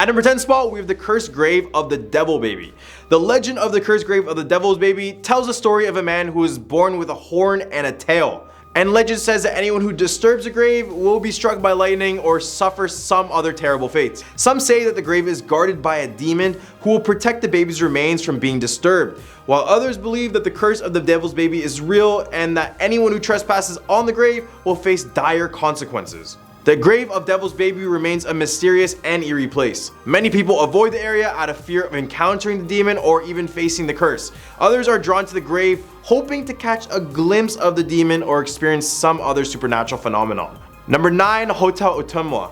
At number 10 spot, we have the cursed grave of the Devil Baby. The legend of the cursed grave of the Devil's Baby tells the story of a man who is born with a horn and a tail. And legend says that anyone who disturbs the grave will be struck by lightning or suffer some other terrible fates. Some say that the grave is guarded by a demon who will protect the baby's remains from being disturbed, while others believe that the curse of the Devil's Baby is real and that anyone who trespasses on the grave will face dire consequences. The grave of Devil's Baby remains a mysterious and eerie place. Many people avoid the area out of fear of encountering the demon or even facing the curse. Others are drawn to the grave hoping to catch a glimpse of the demon or experience some other supernatural phenomenon. Number 9. Hotel Ottumwa.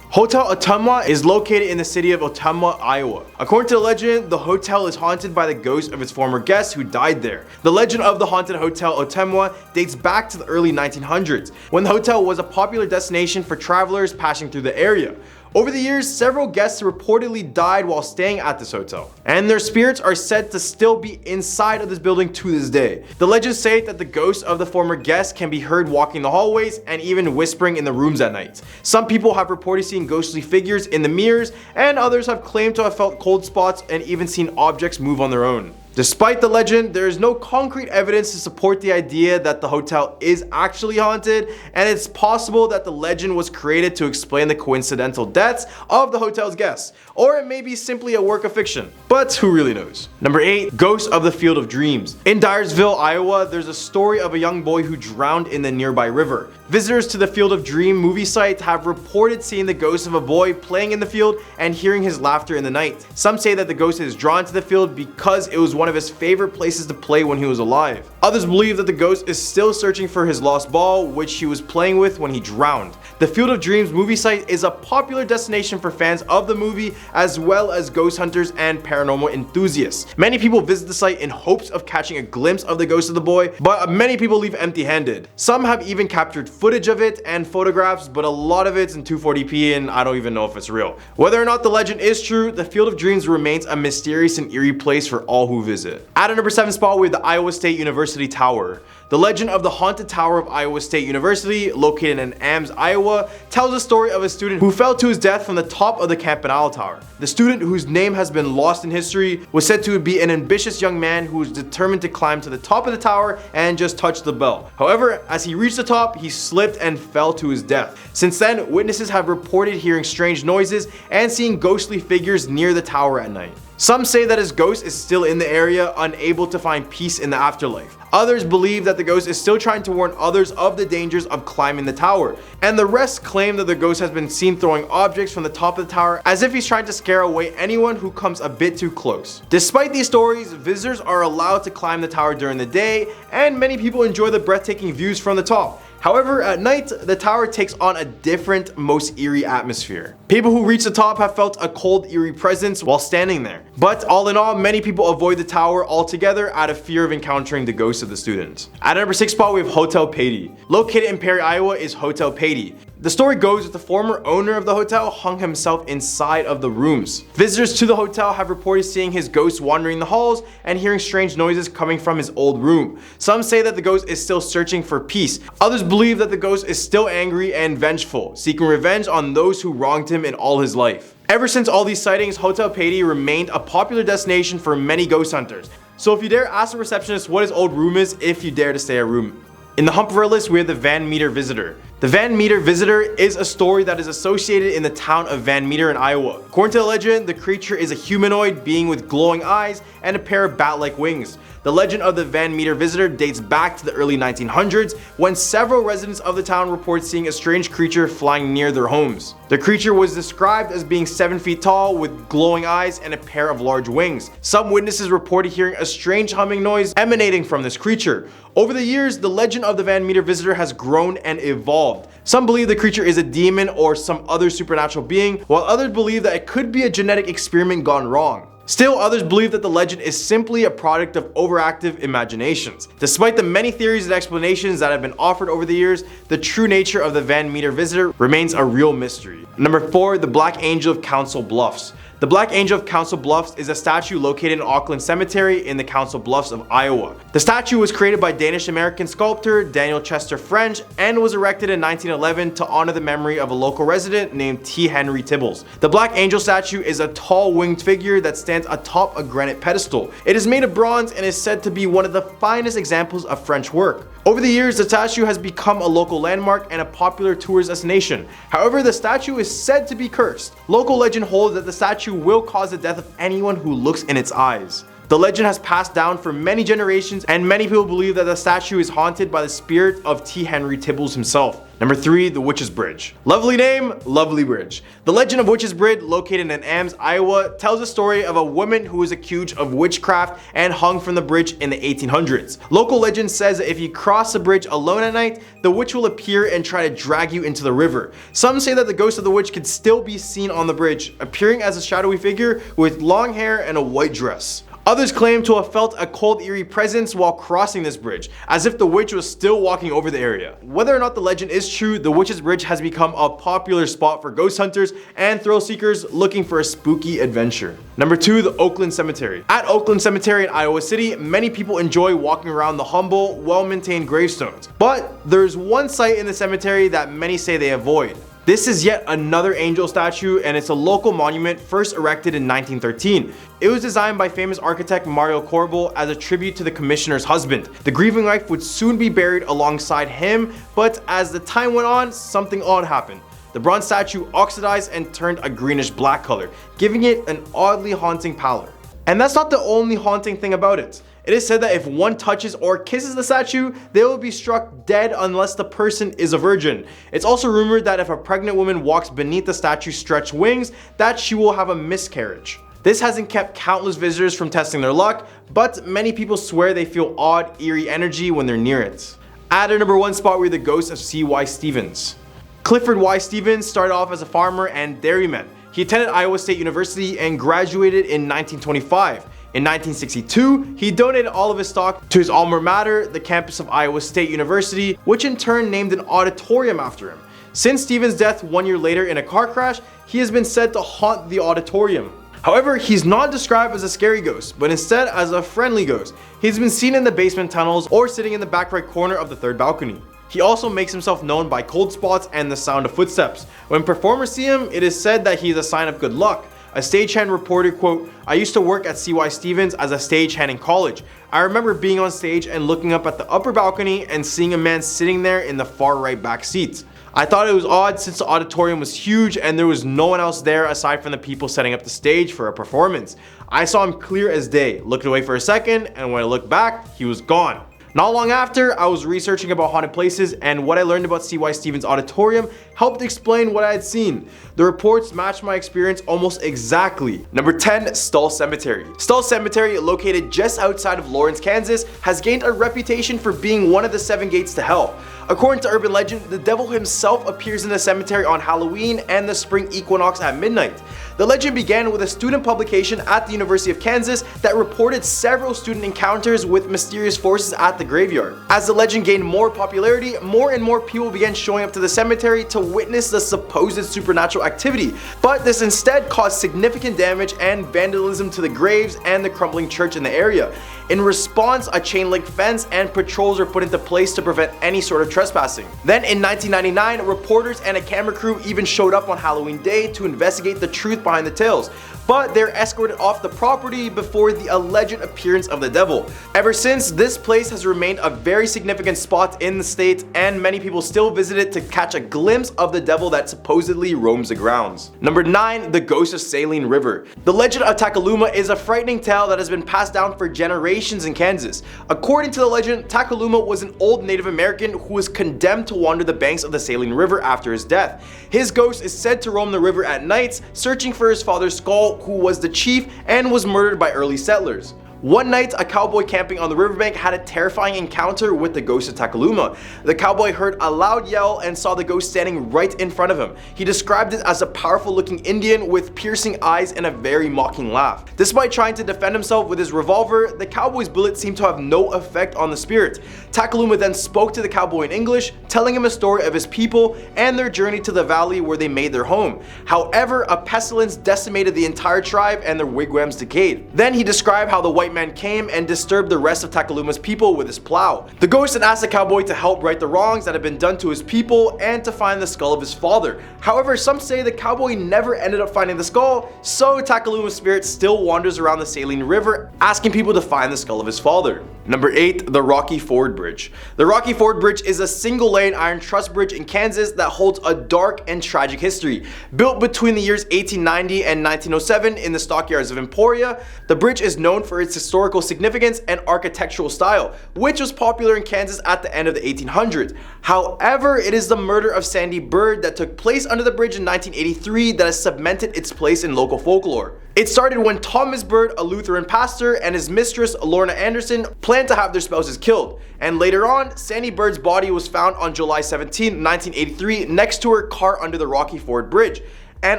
Hotel Ottumwa is located in the city of Ottumwa, Iowa. According to the legend, the hotel is haunted by the ghost of its former guests who died there. The legend of the haunted Hotel Ottumwa dates back to the early 1900s, when the hotel was a popular destination for travelers passing through the area. Over the years, several guests reportedly died while staying at this hotel, and their spirits are said to still be inside of this building to this day. The legends say that the ghosts of the former guests can be heard walking the hallways and even whispering in the rooms at night. Some people have reported seeing ghostly figures in the mirrors, and others have claimed to have felt cold spots and even seen objects move on their own. Despite the legend, there is no concrete evidence to support the idea that the hotel is actually haunted, and it's possible that the legend was created to explain the coincidental deaths of the hotel's guests, or it may be simply a work of fiction, but who really knows? Number 8. Ghosts of the Field of Dreams. In Dyersville, Iowa, there's a story of a young boy who drowned in the nearby river. Visitors to the Field of Dream movie site have reported seeing the ghost of a boy playing in the field and hearing his laughter in the night. Some say that the ghost is drawn to the field because it was one of his favorite places to play when he was alive. Others believe that the ghost is still searching for his lost ball, which he was playing with when he drowned. The Field of Dreams movie site is a popular destination for fans of the movie, as well as ghost hunters and paranormal enthusiasts. Many people visit the site in hopes of catching a glimpse of the ghost of the boy, but many people leave empty-handed. Some have even captured footage of it and photographs, but a lot of it's in 240p and I don't even know if it's real. Whether or not the legend is true, the Field of Dreams remains a mysterious and eerie place for all who visit. At a number 7 spot, we have the Iowa State University Tower. The legend of the haunted tower of Iowa State University, located in Ames, Iowa, tells the story of a student who fell to his death from the top of the Campanile Tower. The student, whose name has been lost in history, was said to be an ambitious young man who was determined to climb to the top of the tower and just touch the bell. However, as he reached the top, he slipped and fell to his death. Since then, witnesses have reported hearing strange noises and seeing ghostly figures near the tower at night. Some say that his ghost is still in the area, unable to find peace in the afterlife. Others believe that the ghost is still trying to warn others of the dangers of climbing the tower, and the rest claim that the ghost has been seen throwing objects from the top of the tower as if he's trying to scare away anyone who comes a bit too close. Despite these stories, visitors are allowed to climb the tower during the day, and many people enjoy the breathtaking views from the top. However, at night, the tower takes on a different, most eerie atmosphere. People who reach the top have felt a cold, eerie presence while standing there. But all in all, many people avoid the tower altogether out of fear of encountering the ghosts of the students. At number 6 spot, we have Hotel Patey. Located in Perry, Iowa is Hotel Patey. The story goes that the former owner of the hotel hung himself inside of the rooms. Visitors to the hotel have reported seeing his ghost wandering the halls and hearing strange noises coming from his old room. Some say that the ghost is still searching for peace. Others believe that the ghost is still angry and vengeful, seeking revenge on those who wronged him in all his life. Ever since all these sightings, Hotel Patey remained a popular destination for many ghost hunters. So if you dare, ask the receptionist what his old room is if you dare to stay at room. In the Hump list, we have the Van Meter Visitor. The Van Meter Visitor is a story that is associated in the town of Van Meter in Iowa. According to the legend, the creature is a humanoid being with glowing eyes and a pair of bat-like wings. The legend of the Van Meter Visitor dates back to the early 1900s, when several residents of the town report seeing a strange creature flying near their homes. The creature was described as being 7 feet tall with glowing eyes and a pair of large wings. Some witnesses reported hearing a strange humming noise emanating from this creature. Over the years, the legend of the Van Meter Visitor has grown and evolved. Some believe the creature is a demon or some other supernatural being, while others believe that it could be a genetic experiment gone wrong. Still, others believe that the legend is simply a product of overactive imaginations. Despite the many theories and explanations that have been offered over the years, the true nature of the Van Meter Visitor remains a real mystery. Number 4, the Black Angel of Council Bluffs. The Black Angel of Council Bluffs is a statue located in Auckland Cemetery in the Council Bluffs of Iowa. The statue was created by Danish-American sculptor Daniel Chester French and was erected in 1911 to honor the memory of a local resident named T. Henry Tibbles. The Black Angel statue is a tall winged figure that stands atop a granite pedestal. It is made of bronze and is said to be one of the finest examples of French work. Over the years, the statue has become a local landmark and a popular tourist destination. However, the statue is said to be cursed. Local legend holds that the statue will cause the death of anyone who looks in its eyes. The legend has passed down for many generations, and many people believe that the statue is haunted by the spirit of T. Henry Tibbles himself. Number 3, the Witch's Bridge. Lovely name, lovely bridge. The legend of Witch's Bridge, located in Ames, Iowa, tells the story of a woman who was accused of witchcraft and hung from the bridge in the 1800s. Local legend says that if you cross the bridge alone at night, the witch will appear and try to drag you into the river. Some say that the ghost of the witch can still be seen on the bridge, appearing as a shadowy figure with long hair and a white dress. Others claim to have felt a cold, eerie presence while crossing this bridge, as if the witch was still walking over the area. Whether or not the legend is true, the Witch's Bridge has become a popular spot for ghost hunters and thrill seekers looking for a spooky adventure. Number 2, the Oakland Cemetery. At Oakland Cemetery in Iowa City, many people enjoy walking around the humble, well-maintained gravestones. But there's one site in the cemetery that many say they avoid. This is yet another angel statue, and it's a local monument first erected in 1913. It was designed by famous architect Mario Corbel as a tribute to the commissioner's husband. The grieving wife would soon be buried alongside him, but as the time went on, something odd happened. The bronze statue oxidized and turned a greenish black color, giving it an oddly haunting pallor. And that's not the only haunting thing about it. It is said that if one touches or kisses the statue, they will be struck dead unless the person is a virgin. It's also rumored that if a pregnant woman walks beneath the statue's stretched wings, that she will have a miscarriage. This hasn't kept countless visitors from testing their luck, but many people swear they feel odd, eerie energy when they're near it. At our number 1 spot, we have the ghost of C.Y. Stevens. Clifford Y. Stevens started off as a farmer and dairyman. He attended Iowa State University and graduated in 1925. In 1962, he donated all of his stock to his alma mater, the campus of Iowa State University, which in turn named an auditorium after him. Since Stevens' death 1 year later in a car crash, he has been said to haunt the auditorium. However, he's not described as a scary ghost, but instead as a friendly ghost. He's been seen in the basement tunnels or sitting in the back right corner of the 3rd balcony. He also makes himself known by cold spots and the sound of footsteps. When performers see him, it is said that he is a sign of good luck. A stagehand reported, quote, "I used to work at C.Y. Stevens as a stagehand in college. I remember being on stage and looking up at the upper balcony and seeing a man sitting there in the far right back seat. I thought it was odd since the auditorium was huge and there was no one else there aside from the people setting up the stage for a performance. I saw him clear as day, looked away for a second, and when I looked back, he was gone." Not long after, I was researching about haunted places, and what I learned about C.Y. Stevens Auditorium helped explain what I had seen. The reports matched my experience almost exactly. Number 10, Stull Cemetery. Stull Cemetery, located just outside of Lawrence, Kansas, has gained a reputation for being one of the 7 gates to hell. According to urban legend, the devil himself appears in the cemetery on Halloween and the spring equinox at midnight. The legend began with a student publication at the University of Kansas that reported several student encounters with mysterious forces at the graveyard. As the legend gained more popularity, more and more people began showing up to the cemetery to witness the supposed supernatural activity, but this instead caused significant damage and vandalism to the graves and the crumbling church in the area. In response, a chain link fence and patrols were put into place to prevent any sort of trespassing. Then in 1999, reporters and a camera crew even showed up on Halloween Day to investigate the truth behind the tales, but they're escorted off the property before the alleged appearance of the devil. Ever since, this place has remained a very significant spot in the state, and many people still visit it to catch a glimpse of the devil that supposedly roams the grounds. Number 9, the Ghost of Saline River. The legend of Takaluma is a frightening tale that has been passed down for generations in Kansas. According to the legend, Takaluma was an old Native American who was condemned to wander the banks of the Saline River after his death. His ghost is said to roam the river at nights, searching for his father's skull, who was the chief and was murdered by early settlers. One night, a cowboy camping on the riverbank had a terrifying encounter with the ghost of Takaluma. The cowboy heard a loud yell and saw the ghost standing right in front of him. He described it as a powerful looking Indian with piercing eyes and a very mocking laugh. Despite trying to defend himself with his revolver, the cowboy's bullet seemed to have no effect on the spirit. Takaluma then spoke to the cowboy in English, telling him a story of his people and their journey to the valley where they made their home. However, a pestilence decimated the entire tribe and their wigwams decayed. Then he described how the white man came and disturbed the rest of Takaluma's people with his plow. The ghost had asked the cowboy to help right the wrongs that had been done to his people and to find the skull of his father. However, some say the cowboy never ended up finding the skull, so Takaluma's spirit still wanders around the saline river asking people to find the skull of his father. Number 8. The Rocky Ford Bridge. The Rocky Ford Bridge is a single-lane iron truss bridge in Kansas that holds a dark and tragic history. Built between the years 1890 and 1907 in the stockyards of Emporia, the bridge is known for its historical significance and architectural style, which was popular in Kansas at the end of the 1800s. However, it is the murder of Sandy Bird that took place under the bridge in 1983 that has cemented its place in local folklore. It started when Thomas Bird, a Lutheran pastor, and his mistress Lorna Anderson planned to have their spouses killed. And later on, Sandy Bird's body was found on July 17, 1983 next to her car under the Rocky Ford Bridge, and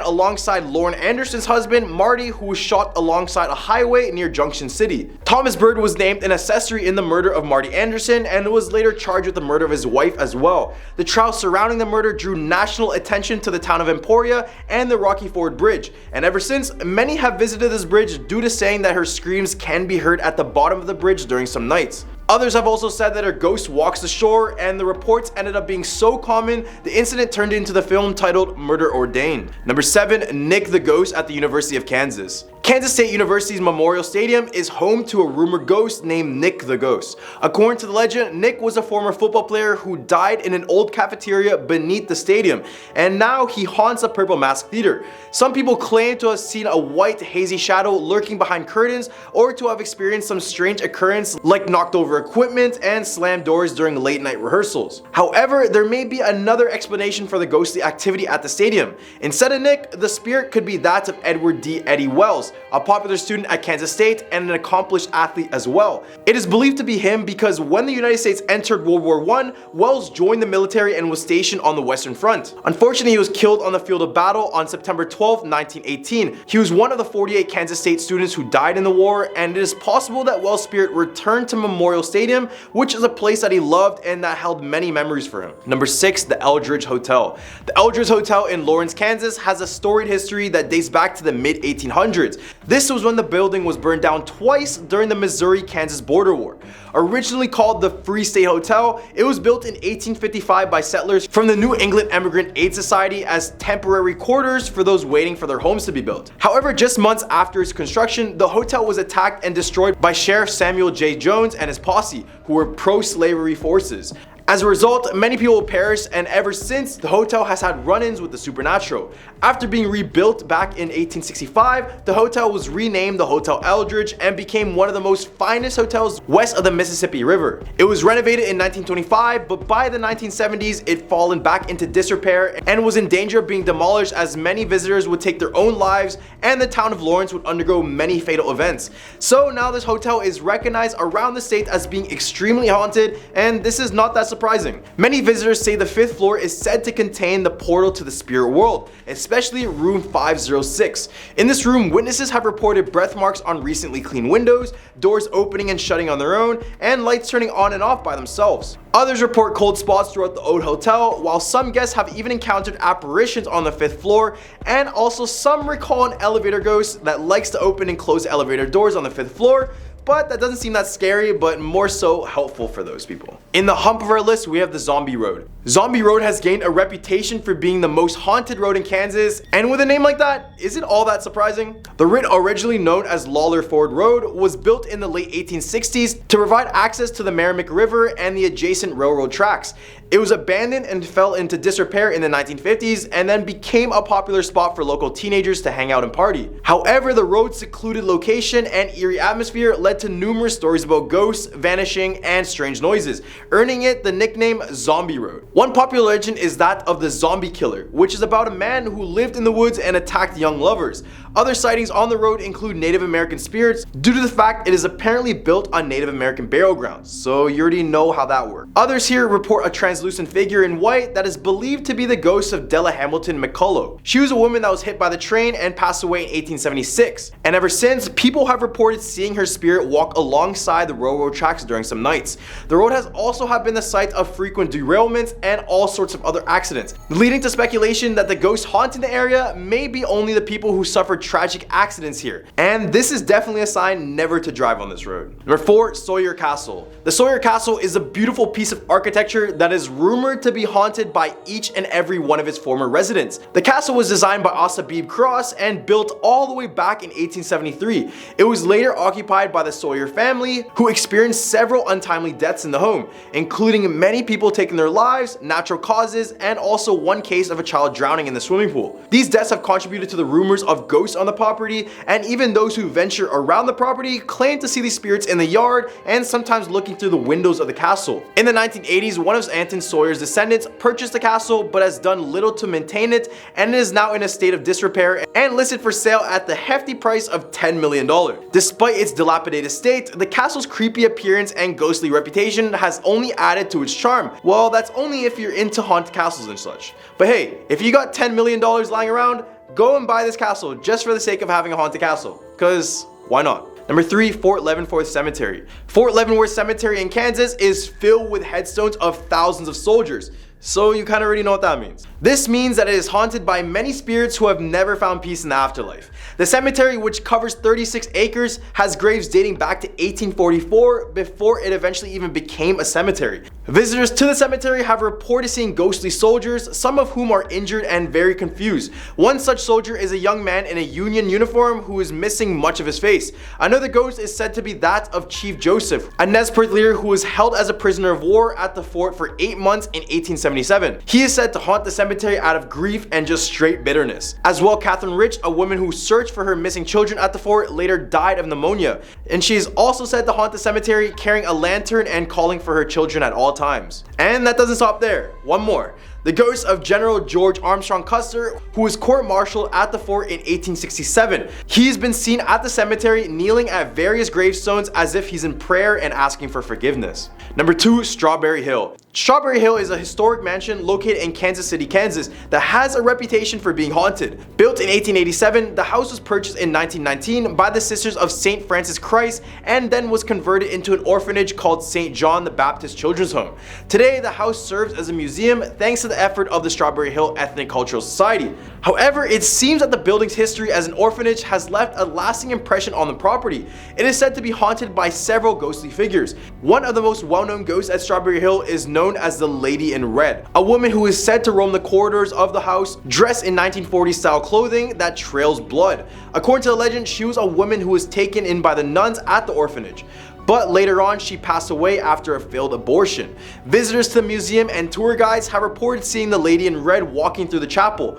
alongside Lorna Anderson's husband, Marty, who was shot alongside a highway near Junction City. Thomas Bird was named an accessory in the murder of Marty Anderson and was later charged with the murder of his wife as well. The trial surrounding the murder drew national attention to the town of Emporia and the Rocky Ford Bridge, and ever since, many have visited this bridge due to saying that her screams can be heard at the bottom of the bridge during some nights. Others have also said that her ghost walks the shore, and the reports ended up being so common, the incident turned into the film titled Murder Ordained. Number 7. Nick the Ghost at the University of Kansas. Kansas State University's Memorial Stadium is home to a rumored ghost named Nick the Ghost. According to the legend, Nick was a former football player who died in an old cafeteria beneath the stadium, and now he haunts a Purple Mask Theater. Some people claim to have seen a white hazy shadow lurking behind curtains, or to have experienced some strange occurrence like knocked over equipment and slammed doors during late night rehearsals. However, there may be another explanation for the ghostly activity at the stadium. Instead of Nick, the spirit could be that of Edward D. Eddie Wells, a popular student at Kansas State and an accomplished athlete as well. It is believed to be him because when the United States entered World War I, Wells joined the military and was stationed on the Western Front. Unfortunately, he was killed on the field of battle on September 12, 1918. He was one of the 48 Kansas State students who died in the war, and it is possible that Wells' spirit returned to Memorial Stadium, which is a place that he loved and that held many memories for him. Number 6. The Eldridge Hotel. The Eldridge Hotel in Lawrence, Kansas has a storied history that dates back to the mid-1800s. This was when the building was burned down twice during the Missouri-Kansas border war. Originally called the Free State Hotel, it was built in 1855 by settlers from the New England Emigrant Aid Society as temporary quarters for those waiting for their homes to be built. However, just months after its construction, the hotel was attacked and destroyed by Sheriff Samuel J. Jones and his posse, who were pro-slavery forces. As a result, many people perished, and ever since, the hotel has had run-ins with the supernatural. After being rebuilt back in 1865, the hotel was renamed the Hotel Eldridge and became one of the most finest hotels west of the Mississippi River. It was renovated in 1925, but by the 1970s, it fallen back into disrepair and was in danger of being demolished as many visitors would take their own lives and the town of Lawrence would undergo many fatal events. So now this hotel is recognized around the state as being extremely haunted, and this is not that surprising. Many visitors say the 5th floor is said to contain the portal to the spirit world, especially room 506. In this room, witnesses have reported breath marks on recently cleaned windows, doors opening and shutting on their own, and lights turning on and off by themselves. Others report cold spots throughout the old hotel, while some guests have even encountered apparitions on the 5th floor, and also some recall an elevator ghost that likes to open and close elevator doors on the 5th floor, but that doesn't seem that scary, but more so helpful for those people. In the hump of our list, we have the Zombie Road. Zombie Road has gained a reputation for being the most haunted road in Kansas, and with a name like that, is it all that surprising? The route, originally known as Lawler Ford Road, was built in the late 1860s to provide access to the Merrimack River and the adjacent railroad tracks. It was abandoned and fell into disrepair in the 1950s and then became a popular spot for local teenagers to hang out and party. However, the road's secluded location and eerie atmosphere led to numerous stories about ghosts, vanishing, and strange noises, earning it the nickname Zombie Road. One popular legend is that of the Zombie Killer, which is about a man who lived in the woods and attacked young lovers. Other sightings on the road include Native American spirits due to the fact it is apparently built on Native American burial grounds, so you already know how that works. Others here report a translucent figure in white that is believed to be the ghost of Della Hamilton McCullough. She was a woman that was hit by the train and passed away in 1876, and ever since, people have reported seeing her spirit walk alongside the railroad tracks during some nights. The road has also been the site of frequent derailments and all sorts of other accidents, leading to speculation that the ghosts haunting the area may be only the people who suffered tragic accidents here, and this is definitely a sign never to drive on this road. Number 4, Sawyer Castle. The Sawyer Castle is a beautiful piece of architecture that is rumored to be haunted by each and every one of its former residents. The castle was designed by Asabib Cross and built all the way back in 1873. It was later occupied by the Sawyer family, who experienced several untimely deaths in the home, including many people taking their lives, natural causes, and also one case of a child drowning in the swimming pool. These deaths have contributed to the rumors of ghosts on the property, and even those who venture around the property claim to see these spirits in the yard and sometimes looking through the windows of the castle. In the 1980s, one of Anton Sawyer's descendants purchased the castle but has done little to maintain it, and it is now in a state of disrepair and listed for sale at the hefty price of $10 million. Despite its dilapidated state, the castle's creepy appearance and ghostly reputation has only added to its charm. Well, that's only if you're into haunted castles and such. But hey, if you got $10 million lying around, go and buy this castle just for the sake of having a haunted castle, cause why not? Number 3, Fort Leavenworth Cemetery. Fort Leavenworth Cemetery in Kansas is filled with headstones of thousands of soldiers, so you kind of already know what that means. This means that it is haunted by many spirits who have never found peace in the afterlife. The cemetery, which covers 36 acres, has graves dating back to 1844 before it eventually even became a cemetery. Visitors to the cemetery have reported seeing ghostly soldiers, some of whom are injured and very confused. One such soldier is a young man in a Union uniform who is missing much of his face. Another ghost is said to be that of Chief Joseph, a Nez Perce leader who was held as a prisoner of war at the fort for 8 months in 1877. He is said to haunt the cemetery out of grief and just straight bitterness. As well, Catherine Rich, a woman who searched for her missing children at the fort, later died of pneumonia, and she is also said to haunt the cemetery carrying a lantern and calling for her children at all times. And that doesn't stop there. One more. The ghost of General George Armstrong Custer, who was court-martialed at the fort in 1867. He's been seen at the cemetery kneeling at various gravestones as if he's in prayer and asking for forgiveness. Number 2, Strawberry Hill. Strawberry Hill is a historic mansion located in Kansas City, Kansas that has a reputation for being haunted. Built in 1887, the house was purchased in 1919 by the Sisters of St. Francis Christ and then was converted into an orphanage called St. John the Baptist Children's Home. Today, the house serves as a museum thanks to the effort of the Strawberry Hill Ethnic Cultural Society. However, it seems that the building's history as an orphanage has left a lasting impression on the property. It is said to be haunted by several ghostly figures. One of the most well-known ghosts at Strawberry Hill is known as the Lady in Red, a woman who is said to roam the corridors of the house dressed in 1940s style clothing that trails blood. According to the legend, she was a woman who was taken in by the nuns at the orphanage, but later on she passed away after a failed abortion. Visitors to the museum and tour guides have reported seeing the Lady in Red walking through the chapel,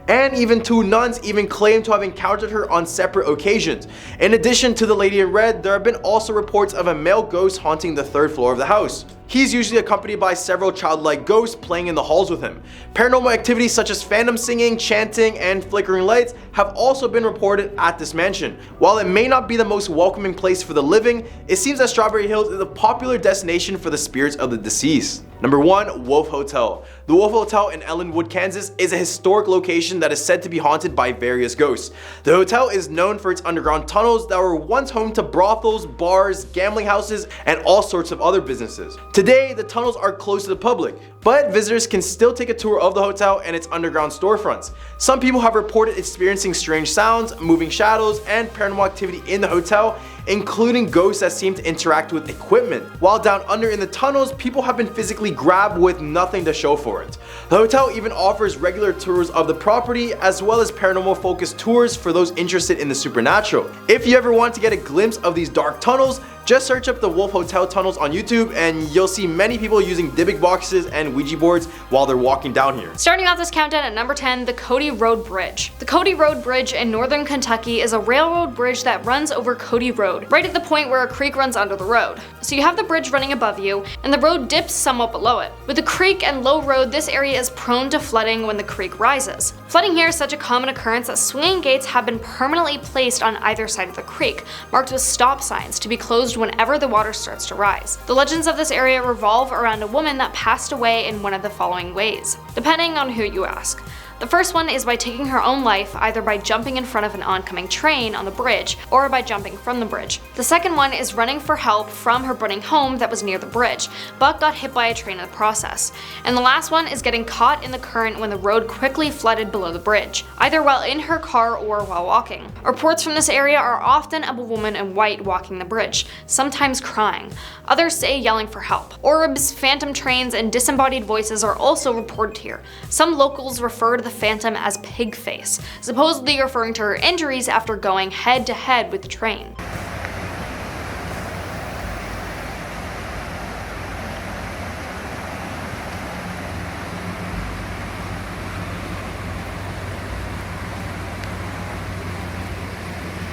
and even 2 nuns even claim to have encountered her on separate occasions. In addition to the Lady in Red, there have been also reports of a male ghost haunting the 3rd floor of the house. He's usually accompanied by several childlike ghosts playing in the halls with him. Paranormal activities such as phantom singing, chanting, and flickering lights have also been reported at this mansion. While it may not be the most welcoming place for the living, it seems that Strawberry Hills is a popular destination for the spirits of the deceased. Number 1, Wolf Hotel. The Wolf Hotel in Ellenwood, Kansas is a historic location that is said to be haunted by various ghosts. The hotel is known for its underground tunnels that were once home to brothels, bars, gambling houses, and all sorts of other businesses. Today, the tunnels are closed to the public, but visitors can still take a tour of the hotel and its underground storefronts. Some people have reported experiencing strange sounds, moving shadows, and paranormal activity in the hotel, including ghosts that seem to interact with equipment. While down under in the tunnels, people have been physically grabbed with nothing to show for it. The hotel even offers regular tours of the property as well as paranormal focused tours for those interested in the supernatural. If you ever want to get a glimpse of these dark tunnels, Just search up the Wolf Hotel tunnels on YouTube and you'll see many people using Dybbuk boxes and Ouija boards while they're walking down here. Starting off this countdown at number 10, the Cody Road Bridge. The Cody Road Bridge in northern Kentucky is a railroad bridge that runs over Cody Road, right at the point where a creek runs under the road. So you have the bridge running above you, and the road dips somewhat below it. With the creek and low road, this area is prone to flooding when the creek rises. Flooding here is such a common occurrence that swinging gates have been permanently placed on either side of the creek, marked with stop signs to be closed whenever the water starts to rise. The legends of this area revolve around a woman that passed away in one of the following ways, depending on who you ask. The first one is by taking her own life, either by jumping in front of an oncoming train on the bridge or by jumping from the bridge. The second one is running for help from her burning home that was near the bridge, but got hit by a train in the process. And the last one is getting caught in the current when the road quickly flooded below the bridge, either while in her car or while walking. Reports from this area are often of a woman in white walking the bridge, sometimes crying. Others say yelling for help. Orbs, phantom trains, and disembodied voices are also reported here. Some locals refer to the phantom as pig face, supposedly referring to her injuries after going head to head with the train.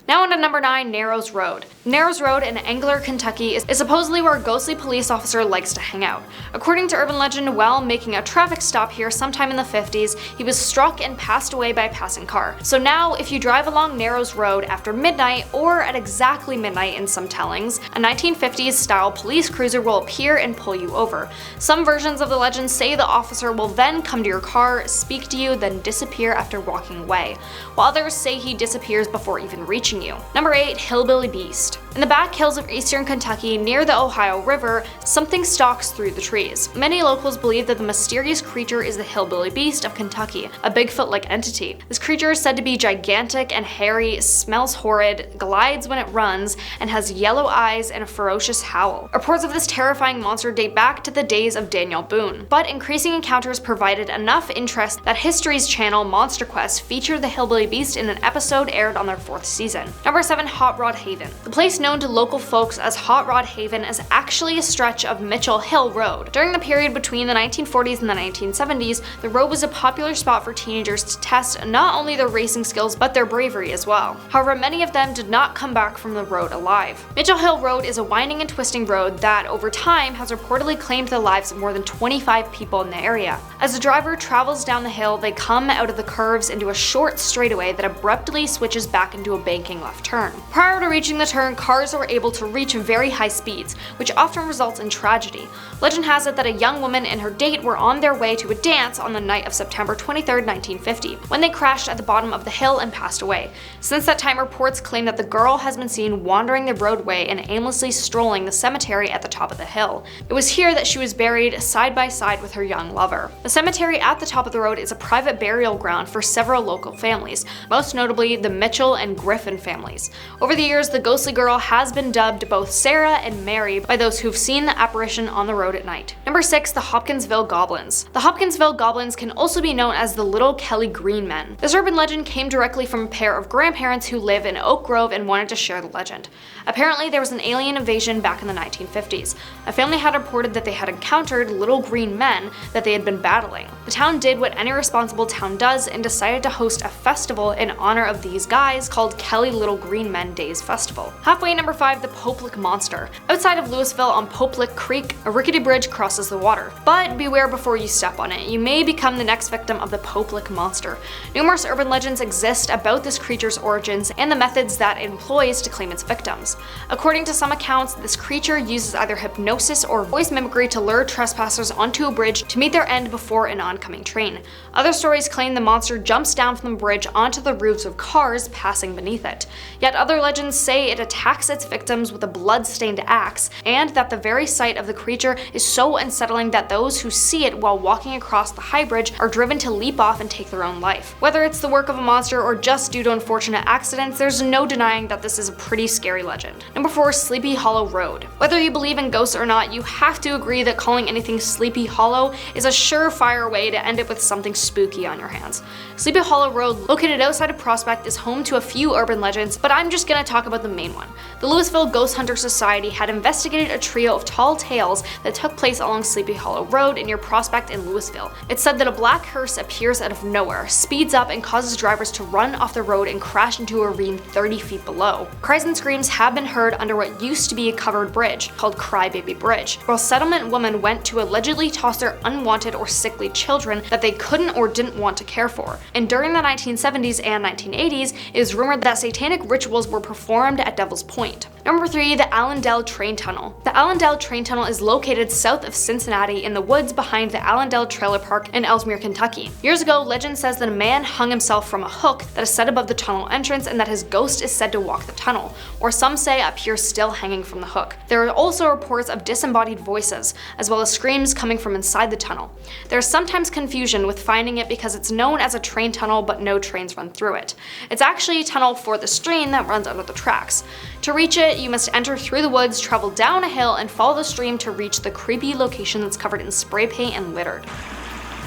Now on to number 9, Narrows Road. Narrows Road in Angler, Kentucky is supposedly where a ghostly police officer likes to hang out. According to urban legend, while making a traffic stop here sometime in the 50s, he was struck and passed away by a passing car. So now, if you drive along Narrows Road after midnight, or at exactly midnight in some tellings, a 1950s style police cruiser will appear and pull you over. Some versions of the legend say the officer will then come to your car, speak to you, then disappear after walking away, while others say he disappears before even reaching you. Number 8, Hillbilly Beast. In the back hills of eastern Kentucky, near the Ohio River, something stalks through the trees. Many locals believe that the mysterious creature is the Hillbilly Beast of Kentucky, a Bigfoot-like entity. This creature is said to be gigantic and hairy, smells horrid, glides when it runs, and has yellow eyes and a ferocious howl. Reports of this terrifying monster date back to the days of Daniel Boone, but increasing encounters provided enough interest that History's channel Monster Quest featured the Hillbilly Beast in an episode aired on their 4th season. Number 7, Hot Rod Haven. The place known to local folks as Hot Rod Haven is actually a stretch of Mitchell Hill Road. During the period between the 1940s and the 1970s, the road was a popular spot for teenagers to test not only their racing skills but their bravery as well. However, many of them did not come back from the road alive. Mitchell Hill Road is a winding and twisting road that, over time, has reportedly claimed the lives of more than 25 people in the area. As the driver travels down the hill, they come out of the curves into a short straightaway that abruptly switches back into a banking left turn. Prior to reaching the turn, cars are able to reach very high speeds, which often results in tragedy. Legend has it that a young woman and her date were on their way to a dance on the night of September 23, 1950, when they crashed at the bottom of the hill and passed away. Since that time, reports claim that the girl has been seen wandering the roadway and aimlessly strolling the cemetery at the top of the hill. It was here that she was buried side by side with her young lover. The cemetery at the top of the road is a private burial ground for several local families, most notably the Mitchell and Griffin families. Over the years, the ghostly girl has been dubbed both Sarah and Mary by those who've seen the apparition on the road at night. Number 6, the Hopkinsville Goblins. The Hopkinsville Goblins can also be known as the Little Kelly Green Men. This urban legend came directly from a pair of grandparents who live in Oak Grove and wanted to share the legend. Apparently, there was an alien invasion back in the 1950s. A family had reported that they had encountered little green men that they had been battling. The town did what any responsible town does and decided to host a festival in honor of these guys called Kelly Little Green Men Days Festival. Halfway, number 5, the Pope Monster. Outside of Louisville on Pope Lick Creek, a rickety bridge crosses the water. But beware before you step on it. You may become the next victim of the Pope Lick Monster. Numerous urban legends exist about this creature's origins and the methods that it employs to claim its victims. According to some accounts, this creature uses either hypnosis or voice mimicry to lure trespassers onto a bridge to meet their end before an oncoming train. Other stories claim the monster jumps down from the bridge onto the roofs of cars passing beneath it. Yet other legends say it attacks its victims with a blood-stained axe, and that the very sight of the creature is so unsettling that those who see it while walking across the high bridge are driven to leap off and take their own life. Whether it's the work of a monster or just due to unfortunate accidents, there's no denying that this is a pretty scary legend. Number 4, Sleepy Hollow Road. Whether you believe in ghosts or not, you have to agree that calling anything Sleepy Hollow is a surefire way to end it with something spooky on your hands. Sleepy Hollow Road, located outside of Prospect, is home to a few urban legends, but I'm just gonna talk about the main one. The Louisville Ghost Hunter Society had investigated a trio of tall tales that took place along Sleepy Hollow Road near Prospect in Louisville. It's said that a black hearse appears out of nowhere, speeds up, and causes drivers to run off the road and crash into a ravine 30 feet below. Cries and screams have been heard under what used to be a covered bridge, called Crybaby Bridge, while settlement women went to allegedly toss their unwanted or sickly children that they couldn't or didn't want to care for. And during the 1970s and 1980s, it is rumored that satanic rituals were performed at Devil's Point. Number 3, the Allendale Train Tunnel. The Allendale Train Tunnel is located south of Cincinnati in the woods behind the Allendale Trailer Park in Ellesmere, Kentucky. Years ago, legend says that a man hung himself from a hook that is set above the tunnel entrance and that his ghost is said to walk the tunnel, or some say appears still hanging from the hook. There are also reports of disembodied voices, as well as screams coming from inside the tunnel. There is sometimes confusion with finding it because it's known as a train tunnel but no trains run through it. It's actually a tunnel for the stream that runs under the tracks. To reach it, you must enter through the woods, travel down a hill, and follow the stream to reach the creepy location that's covered in spray paint and littered.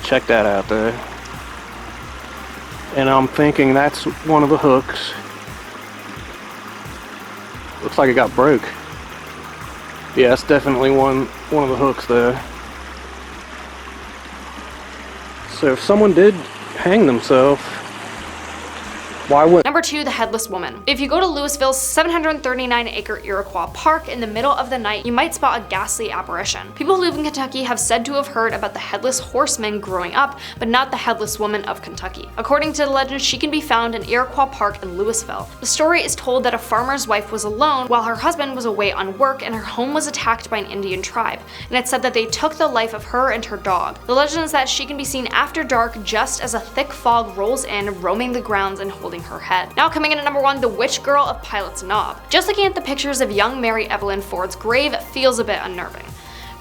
Check that out there. And I'm thinking that's one of the hooks. Looks like it got broke. Yeah, it's definitely one of the hooks there. So if someone did hang themselves, why would? Number 2, the Headless Woman. If you go to Louisville's 739-acre Iroquois Park in the middle of the night, you might spot a ghastly apparition. People who live in Kentucky have said to have heard about the Headless Horseman growing up, but not the Headless Woman of Kentucky. According to the legend, she can be found in Iroquois Park in Louisville. The story is told that a farmer's wife was alone while her husband was away on work and her home was attacked by an Indian tribe, and it's said that they took the life of her and her dog. The legend is that she can be seen after dark just as a thick fog rolls in, roaming the grounds and holding her head. Now coming in at number 1, the Witch Girl of Pilot's Knob. Just looking at the pictures of young Mary Evelyn Ford's grave feels a bit unnerving,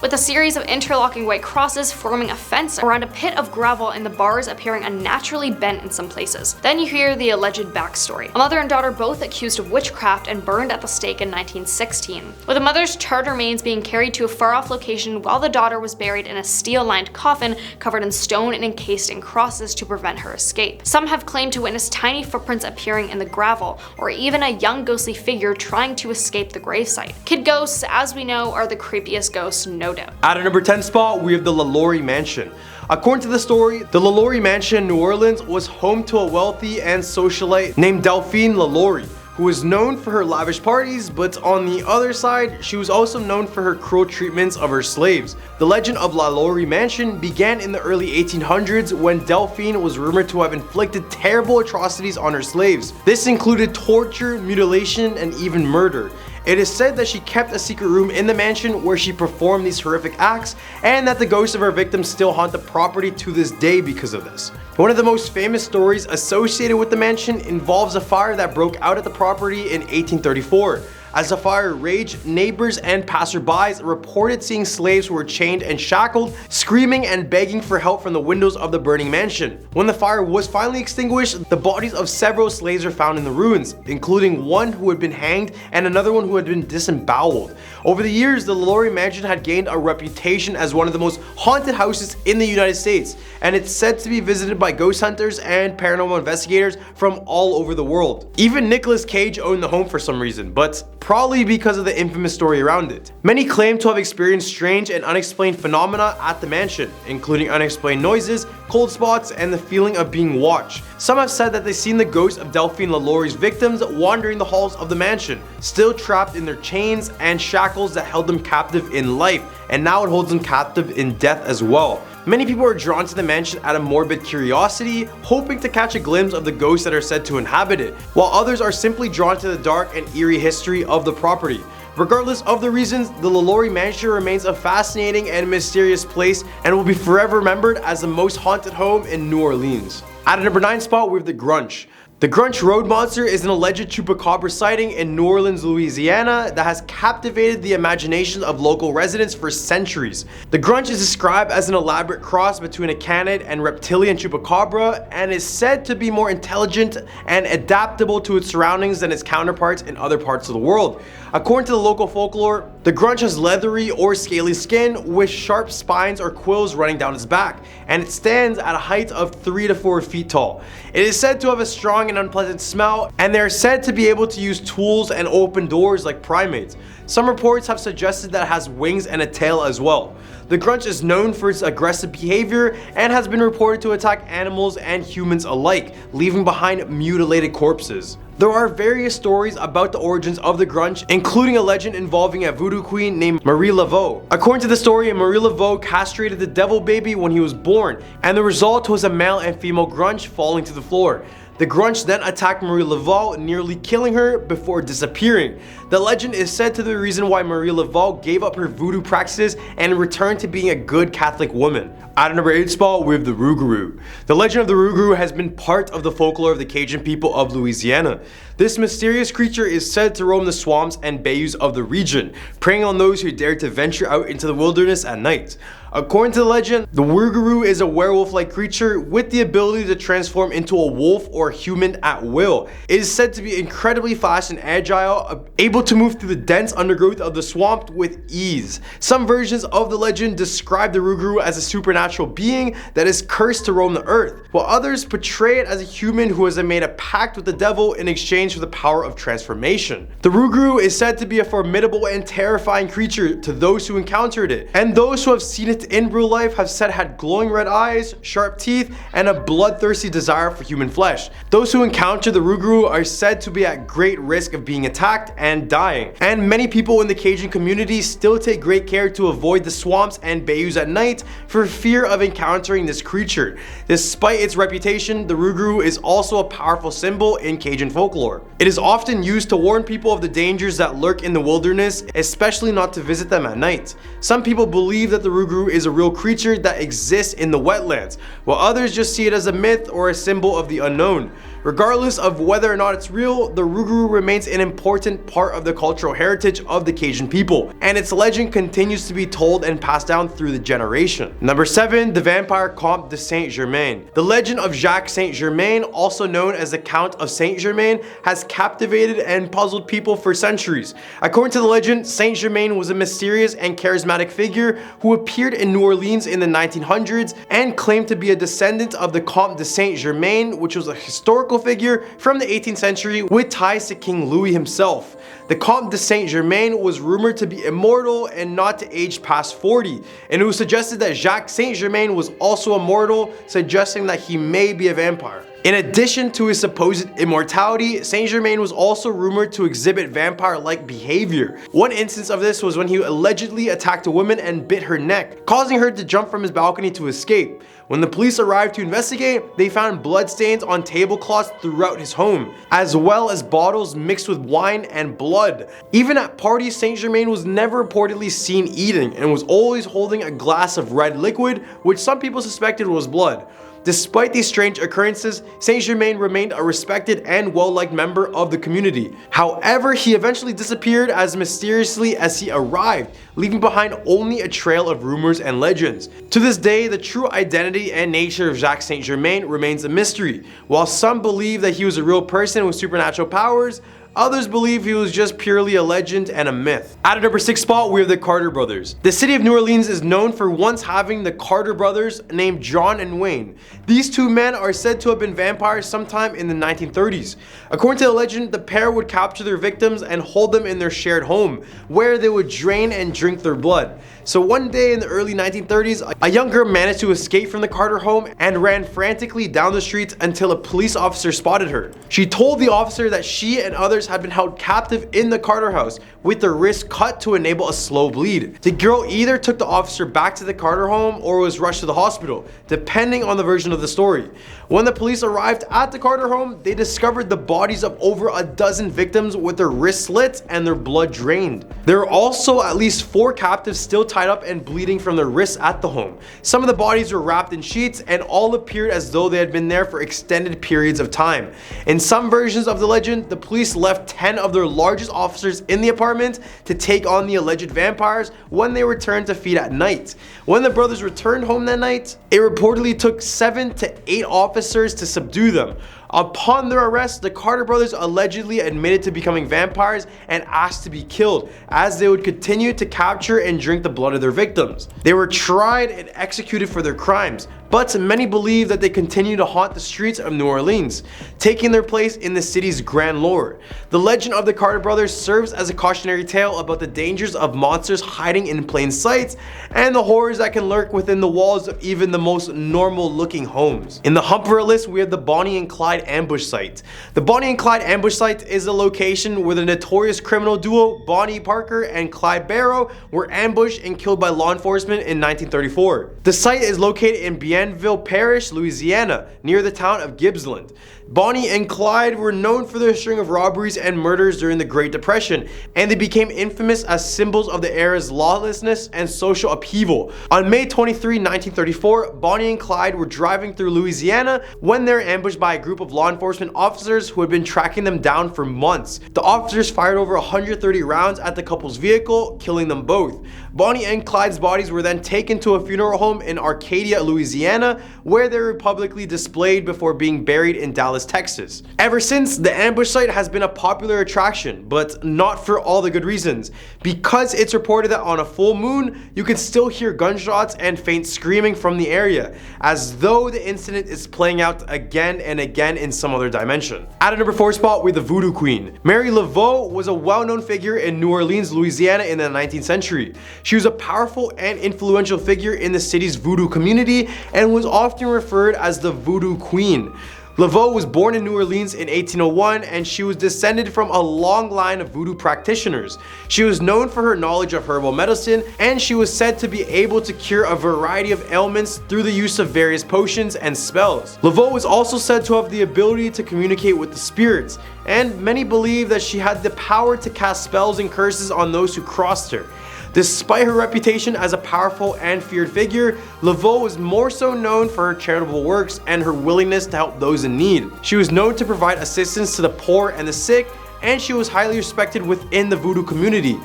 with a series of interlocking white crosses forming a fence around a pit of gravel and the bars appearing unnaturally bent in some places. Then you hear the alleged backstory. A mother and daughter both accused of witchcraft and burned at the stake in 1916, with the mother's charred remains being carried to a far-off location while the daughter was buried in a steel-lined coffin covered in stone and encased in crosses to prevent her escape. Some have claimed to witness tiny footprints appearing in the gravel, or even a young ghostly figure trying to escape the gravesite. Kid ghosts, as we know, are the creepiest ghosts, no doubt. At a number 10 spot, we have the LaLaurie Mansion. According to the story, the LaLaurie Mansion in New Orleans was home to a wealthy and socialite named Delphine LaLaurie, who was known for her lavish parties, but on the other side, she was also known for her cruel treatments of her slaves. The legend of LaLaurie Mansion began in the early 1800s when Delphine was rumored to have inflicted terrible atrocities on her slaves. This included torture, mutilation, and even murder. It is said that she kept a secret room in the mansion where she performed these horrific acts, and that the ghosts of her victims still haunt the property to this day because of this. One of the most famous stories associated with the mansion involves a fire that broke out at the property in 1834. As the fire raged, neighbors and passerbys reported seeing slaves who were chained and shackled, screaming and begging for help from the windows of the burning mansion. When the fire was finally extinguished, the bodies of several slaves were found in the ruins, including one who had been hanged and another one who had been disemboweled. Over the years, the LaLaurie Mansion had gained a reputation as one of the most haunted houses in the United States, and it's said to be visited by ghost hunters and paranormal investigators from all over the world. Even Nicolas Cage owned the home for some reason, but probably because of the infamous story around it. Many claim to have experienced strange and unexplained phenomena at the mansion, including unexplained noises, cold spots, and the feeling of being watched. Some have said that they've seen the ghosts of Delphine LaLaurie's victims wandering the halls of the mansion, still trapped in their chains and shackles that held them captive in life, and now it holds them captive in death as well. Many people are drawn to the mansion out of morbid curiosity, hoping to catch a glimpse of the ghosts that are said to inhabit it, while others are simply drawn to the dark and eerie history of the property. Regardless of the reasons, the LaLaurie Mansion remains a fascinating and mysterious place and will be forever remembered as the most haunted home in New Orleans. At a number 9 spot, we have the Grunch. The Grunch Road Monster is an alleged chupacabra sighting in New Orleans, Louisiana that has captivated the imagination of local residents for centuries. The Grunch is described as an elaborate cross between a canid and reptilian chupacabra and is said to be more intelligent and adaptable to its surroundings than its counterparts in other parts of the world. According to the local folklore, The Grunch has leathery or scaly skin with sharp spines or quills running down its back, and it stands at a height of 3 to 4 feet tall. It is said to have a strong and unpleasant smell, and they are said to be able to use tools and open doors like primates. Some reports have suggested that it has wings and a tail as well. The Grunch is known for its aggressive behavior and has been reported to attack animals and humans alike, leaving behind mutilated corpses. There are various stories about the origins of the Grunch, including a legend involving a voodoo queen named Marie Laveau. According to the story, Marie Laveau castrated the devil baby when he was born, and the result was a male and female Grunch falling to the floor. The Grunch then attacked Marie Laveau, nearly killing her before disappearing. The legend is said to be the reason why Marie Laveau gave up her voodoo practices and returned to being a good Catholic woman. At number 8 spot, we have the Rougarou. The legend of the Rougarou has been part of the folklore of the Cajun people of Louisiana. This mysterious creature is said to roam the swamps and bayous of the region, preying on those who dare to venture out into the wilderness at night. According to the legend, the Rougarou is a werewolf-like creature with the ability to transform into a wolf or a human at will. It is said to be incredibly fast and agile, able to move through the dense undergrowth of the swamp with ease. Some versions of the legend describe the Rougarou as a supernatural being that is cursed to roam the earth, while others portray it as a human who has made a pact with the devil in exchange for the power of transformation. The Rougarou is said to be a formidable and terrifying creature to those who encountered it, and those who have seen it in real life have said it had glowing red eyes, sharp teeth, and a bloodthirsty desire for human flesh. Those who encounter the Rougarou are said to be at great risk of being attacked and dying, and many people in the Cajun community still take great care to avoid the swamps and bayous at night for fear of encountering this creature. Despite its reputation, the Rougarou is also a powerful symbol in Cajun folklore. It is often used to warn people of the dangers that lurk in the wilderness, especially not to visit them at night. Some people believe that the Rougarou is a real creature that exists in the wetlands, while others just see it as a myth or a symbol of the unknown. Regardless of whether or not it's real, the Rougarou remains an important part of the cultural heritage of the Cajun people, and its legend continues to be told and passed down through the generation. Number 7, the vampire Comte de Saint-Germain. The legend of Jacques Saint-Germain, also known as the Count of Saint-Germain, has captivated and puzzled people for centuries. According to the legend, Saint-Germain was a mysterious and charismatic figure who appeared in New Orleans in the 1900s and claimed to be a descendant of the Comte de Saint-Germain, which was a historical figure from the 18th century with ties to King Louis himself. The Comte de Saint-Germain was rumored to be immortal and not to age past 40, and it was suggested that Jacques Saint-Germain was also immortal, suggesting that he may be a vampire. In addition to his supposed immortality, Saint-Germain was also rumored to exhibit vampire-like behavior. One instance of this was when he allegedly attacked a woman and bit her neck, causing her to jump from his balcony to escape. When the police arrived to investigate, they found bloodstains on tablecloths throughout his home, as well as bottles mixed with wine and blood. Even at parties, Saint-Germain was never reportedly seen eating and was always holding a glass of red liquid, which some people suspected was blood. Despite these strange occurrences, Saint-Germain remained a respected and well-liked member of the community. However, he eventually disappeared as mysteriously as he arrived, leaving behind only a trail of rumors and legends. To this day, the true identity and nature of Jacques Saint-Germain remains a mystery. While some believe that he was a real person with supernatural powers, others believe he was just purely a legend and a myth. At number 6 spot, we have the Carter brothers. The city of New Orleans is known for once having the Carter brothers named John and Wayne. These two men are said to have been vampires sometime in the 1930s. According to the legend, the pair would capture their victims and hold them in their shared home, where they would drain and drink their blood. So one day in the early 1930s, a young girl managed to escape from the Carter home and ran frantically down the streets until a police officer spotted her. She told the officer that she and others had been held captive in the Carter house with their wrists cut to enable a slow bleed. The girl either took the officer back to the Carter home or was rushed to the hospital, depending on the version of the story. When the police arrived at the Carter home, they discovered the bodies of over a dozen victims with their wrists slit and their blood drained. There are also at least 4 captives still tied up and bleeding from their wrists at the home. Some of the bodies were wrapped in sheets and all appeared as though they had been there for extended periods of time. In some versions of the legend, the police left 10 of their largest officers in the apartment to take on the alleged vampires when they returned to feed at night. When the brothers returned home that night, it reportedly took 7 to 8 officers to subdue them. Upon their arrest, the Carter brothers allegedly admitted to becoming vampires and asked to be killed, as they would continue to capture and drink the blood of their victims. They were tried and executed for their crimes, but many believe that they continue to haunt the streets of New Orleans, taking their place in the city's grand lore. The legend of the Carter brothers serves as a cautionary tale about the dangers of monsters hiding in plain sight and the horrors that can lurk within the walls of even the most normal looking homes. In the hump of our list, we have the Bonnie and Clyde ambush site. The Bonnie and Clyde ambush site is a location where the notorious criminal duo Bonnie Parker and Clyde Barrow were ambushed and killed by law enforcement in 1934. The site is located in Bienville Parish, Louisiana, near the town of Gibbsland. Bonnie and Clyde were known for their string of robberies and murders during the Great Depression, and they became infamous as symbols of the era's lawlessness and social upheaval. On May 23, 1934, Bonnie and Clyde were driving through Louisiana when they were ambushed by a group of law enforcement officers who had been tracking them down for months. The officers fired over 130 rounds at the couple's vehicle, killing them both. Bonnie and Clyde's bodies were then taken to a funeral home in Arcadia, Louisiana, where they were publicly displayed before being buried in Dallas, Texas. Ever since, the ambush site has been a popular attraction, but not for all the good reasons. Because it's reported that on a full moon, you can still hear gunshots and faint screaming from the area, as though the incident is playing out again and again in some other dimension. At a number 4 spot, we have the Voodoo Queen. Mary Laveau was a well-known figure in New Orleans, Louisiana in the 19th century. She was a powerful and influential figure in the city's voodoo community and was often referred as the Voodoo Queen. Laveau was born in New Orleans in 1801, and she was descended from a long line of voodoo practitioners. She was known for her knowledge of herbal medicine, and she was said to be able to cure a variety of ailments through the use of various potions and spells. Laveau was also said to have the ability to communicate with the spirits, and many believe that she had the power to cast spells and curses on those who crossed her. Despite her reputation as a powerful and feared figure, Laveau was more so known for her charitable works and her willingness to help those in need. She was known to provide assistance to the poor and the sick, and she was highly respected within the voodoo community.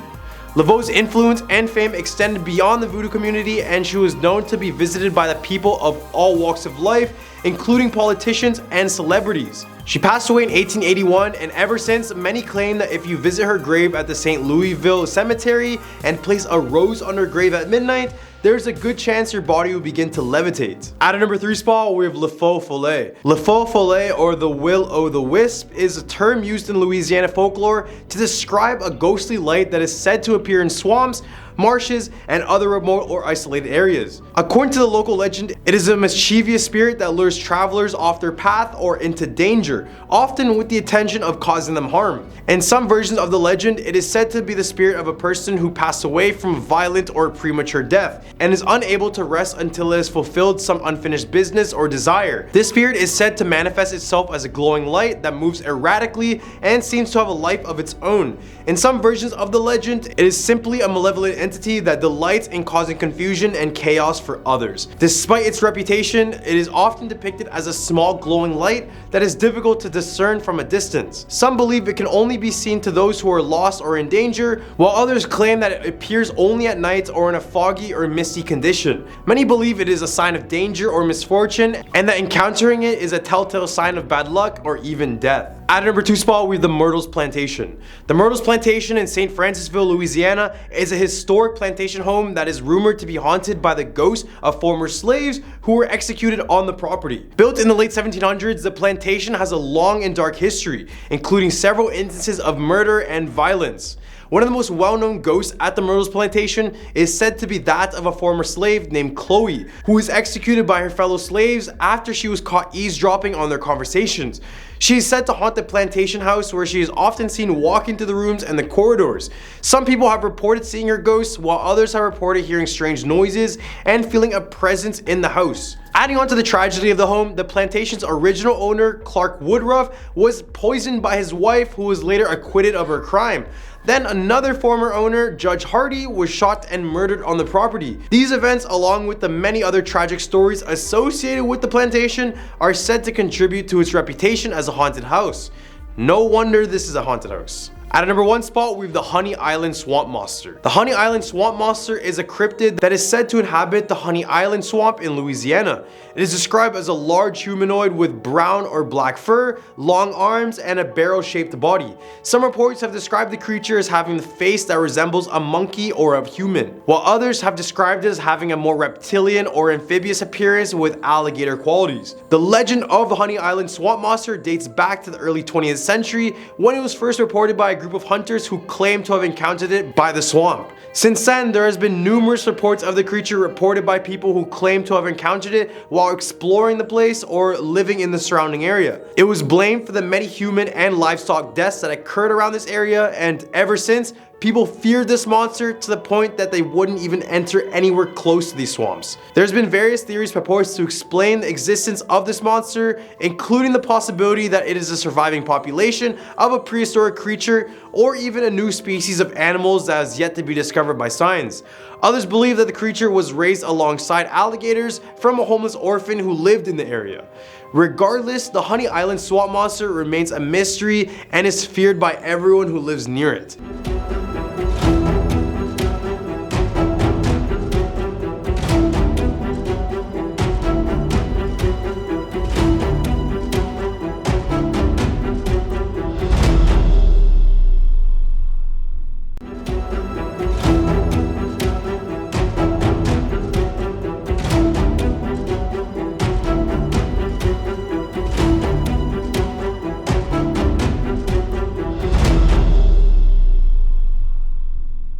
Laveau's influence and fame extended beyond the voodoo community, and she was known to be visited by the people of all walks of life, including politicians and celebrities. She passed away in 1881, and ever since, many claim that if you visit her grave at the St. Louisville Cemetery and place a rose on her grave at midnight, there's a good chance your body will begin to levitate. At a number 3 spot, we have Le Faux Follet. Le Faux Follet, or the Will-o'-the-Wisp, is a term used in Louisiana folklore to describe a ghostly light that is said to appear in swamps, marshes, and other remote or isolated areas. According to the local legend, it is a mischievous spirit that lures travelers off their path or into danger, often with the intention of causing them harm. In some versions of the legend, it is said to be the spirit of a person who passed away from a violent or premature death and is unable to rest until it has fulfilled some unfinished business or desire. This spirit is said to manifest itself as a glowing light that moves erratically and seems to have a life of its own. In some versions of the legend, it is simply a malevolent entity that delights in causing confusion and chaos for others. Despite its reputation, it is often depicted as a small glowing light that is difficult to discern from a distance. Some believe it can only be seen to those who are lost or in danger, while others claim that it appears only at night or in a foggy or misty condition. Many believe it is a sign of danger or misfortune, and that encountering it is a telltale sign of bad luck or even death. At number 2 spot, we have the Myrtles Plantation. The Myrtles Plantation in St. Francisville, Louisiana is a historic plantation home that is rumored to be haunted by the ghosts of former slaves who were executed on the property. Built in the late 1700s, the plantation has a long and dark history, including several instances of murder and violence. One of the most well-known ghosts at the Myrtles Plantation is said to be that of a former slave named Chloe, who was executed by her fellow slaves after she was caught eavesdropping on their conversations. She is said to haunt the plantation house, where she is often seen walking to the rooms and the corridors. Some people have reported seeing her ghost, while others have reported hearing strange noises and feeling a presence in the house. Adding on to the tragedy of the home, the plantation's original owner, Clark Woodruff, was poisoned by his wife, who was later acquitted of her crime. Then another former owner, Judge Hardy, was shot and murdered on the property. These events, along with the many other tragic stories associated with the plantation, are said to contribute to its reputation as a haunted house. No wonder this is a haunted house. At a number 1 spot, we have the Honey Island Swamp Monster. The Honey Island Swamp Monster is a cryptid that is said to inhabit the Honey Island Swamp in Louisiana. It is described as a large humanoid with brown or black fur, long arms, and a barrel-shaped body. Some reports have described the creature as having the face that resembles a monkey or a human, while others have described it as having a more reptilian or amphibious appearance with alligator qualities. The legend of the Honey Island Swamp Monster dates back to the early 20th century when it was first reported by a group of hunters who claimed to have encountered it by the swamp. Since then, there has been numerous reports of the creature reported by people who claim to have encountered it while exploring the place or living in the surrounding area. It was blamed for the many human and livestock deaths that occurred around this area, and ever since, people feared this monster to the point that they wouldn't even enter anywhere close to these swamps. There's been various theories proposed to explain the existence of this monster, including the possibility that it is a surviving population of a prehistoric creature or even a new species of animals that has yet to be discovered by science. Others believe that the creature was raised alongside alligators from a homeless orphan who lived in the area. Regardless, the Honey Island Swamp Monster remains a mystery and is feared by everyone who lives near it.